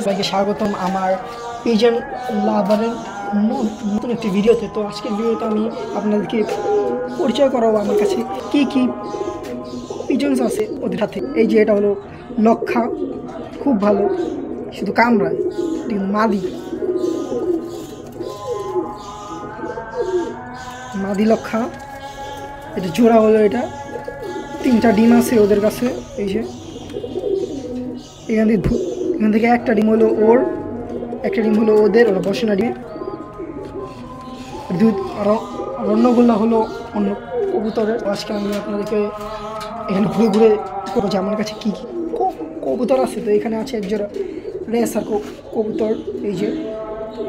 সবাইকে স্বাগতম আমার পিজন লাভারের নতুন একটি ভিডিওতে। তো আজকের ভিডিওতে আমি আপনাদেরকে পরিচয় করাবো আমার কাছে কি কি পিজনস আছে ওদের সাথে। এই যে এটা হলো লক্ষা, খুব ভালো, শুধু কামড়ায়, কিন্তু মাদি লক্ষা। এটা জোড়া হলো, এটা 3টা ডিম আছে ওদের কাছে। এই যে এখান থেকে একটা ডিম হলো ওর, একটা ডিম হলো ওদের, ওরা বসে না ডিম। আর অন্যগুলো হলো অন্য কবুতরের। আজকে আমি আপনাদেরকে এখানে ঘুরে ঘুরে করবো যে আমার কাছে কী কী কবুতর আছে। তো এখানে আছে একজোড়া রেসার কবুতর। এই যে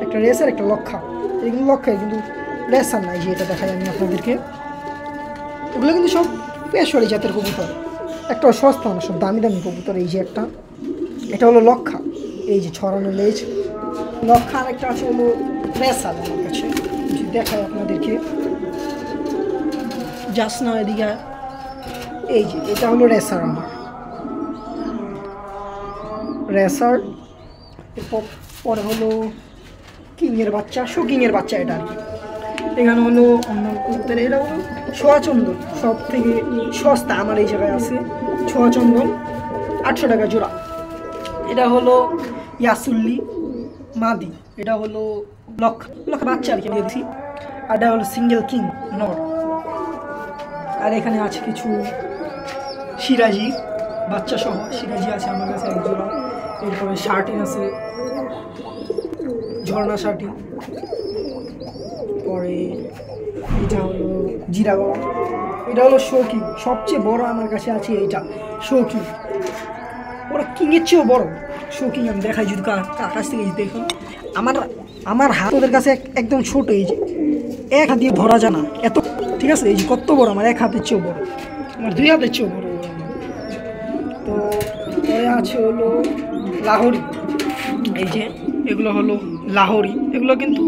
একটা রেসার, একটা লক্ষা। এগুলো লক্ষা কিন্তু রেসার না। এই যে এটা দেখাই আমি আপনাদেরকে, এগুলো কিন্তু সব পেশোয়ারি জাতের কবুতর, একটা সস্তা না, সব দামি দামি কবুতর। এই যে একটা, এটা হলো লক্ষা, এই যে ছড়ানো লেজ লক্ষা। আর একটা আছে হলো রেসার আমার কাছে, দেখায় আপনাদেরকে, যাস না এদিকে। এই যে এটা হলো রেসার, আমার রেসার। এরপর পরে হলো কিংয়ের বাচ্চা, শোকিংয়ের বাচ্চা এটা আর কি। এখানে হলো অন্য কবুতর, এটা হলো ছোঁয়াচন্দন, সব থেকে সস্তা আমার এই জায়গায় আছে। ছোঁয়াচন্দন 800 টাকা জোড়া। এটা হলো ইয়াসুল্লি মাদি, এটা হলো লক্ষা বাচ্চা আর কি দিয়েছি। আর এটা হলো সিঙ্গেল কিং নর। আর এখানে আছে কিছু সিরাজি বাচ্চা সহ, সিরাজি আছে আমার কাছে এক জোড়া। এরপরে শার্টিন আছে, ঝর্ণা শার্টিন। পরে এটা হলো জিরা গরম, এটা হলো শৌকি। সবচেয়ে বড় আমার কাছে আছে এইটা শৌকি, ওরা কিংয়ের চেয়েও বড় শৌকি। আমি দেখাই যদি কাছ থেকে দেখুন, আমার হাত ওদের কাছে একদম ছোট। এই যে এক হাত দিয়ে ধরা যায় না এত, ঠিক আছে? এই যে কত বড়, আমার 1 হাতের চেয়েও বড়, আমার 2 হাতের চেয়েও বড়। তো পরে আছে হলো লাহোরি। এই যে এগুলো হলো লাহোরি, এগুলো কিন্তু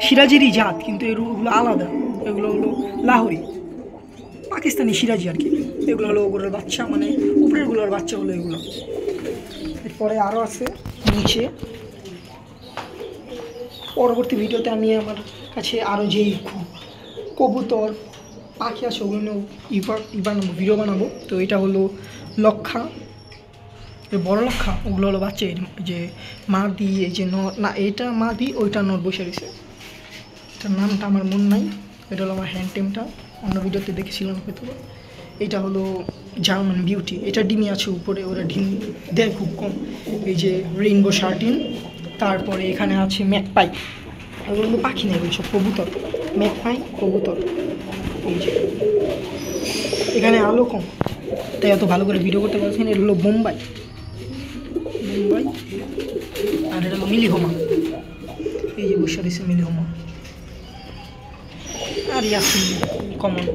সিরাজিরই জাত, কিন্তু এগুলো আলাদা। এগুলো হলো লাহোরি, পাকিস্তানি সিরাজি আর কি। এগুলো হলো ওগুলোর বাচ্চা, মানে উপরেরগুলোর বাচ্চা হলো এগুলো। এরপরে আরও আছে নিচে। পরবর্তী ভিডিওতে আমি আমার কাছে আরও যেই কবুতর পাখি আছে ওগুলো বানাবো, ভিডিও বানাবো। তো এটা হলো লক্ষা, বড় লক্ষা, ওগুলো হলো বাচ্চা। যে মাদি, এই যে না এটা মাদি, ওইটা নর বসে রয়েছে। এটার নামটা আমার মন নাই। এটা হলো আমার হ্যান্ড টেমটা, অন্য ভিডিওতে দেখেছিলাম হয়তো। এটা হলো জার্মান বিউটি, এটা ডিমি আছে উপরে, ওরা ডিম দেয় খুব কম। এই যে রেইনবো শার্টিন। তারপরে এখানে আছে ম্যাকপাই, এগুলো কিন্তু পাখি নেই, সব কবুতর। ম্যাকপাই কবুতর। এই যে এখানে আলো কম, তাই এত ভালো করে ভিডিও করতে পারছেন। এটা হলো বোম্বাই। আর এটা হলো মিলিহোমা, এই যে বসে দিচ্ছে মিলিহোমা। আর ইয়াসুল্লি কমন।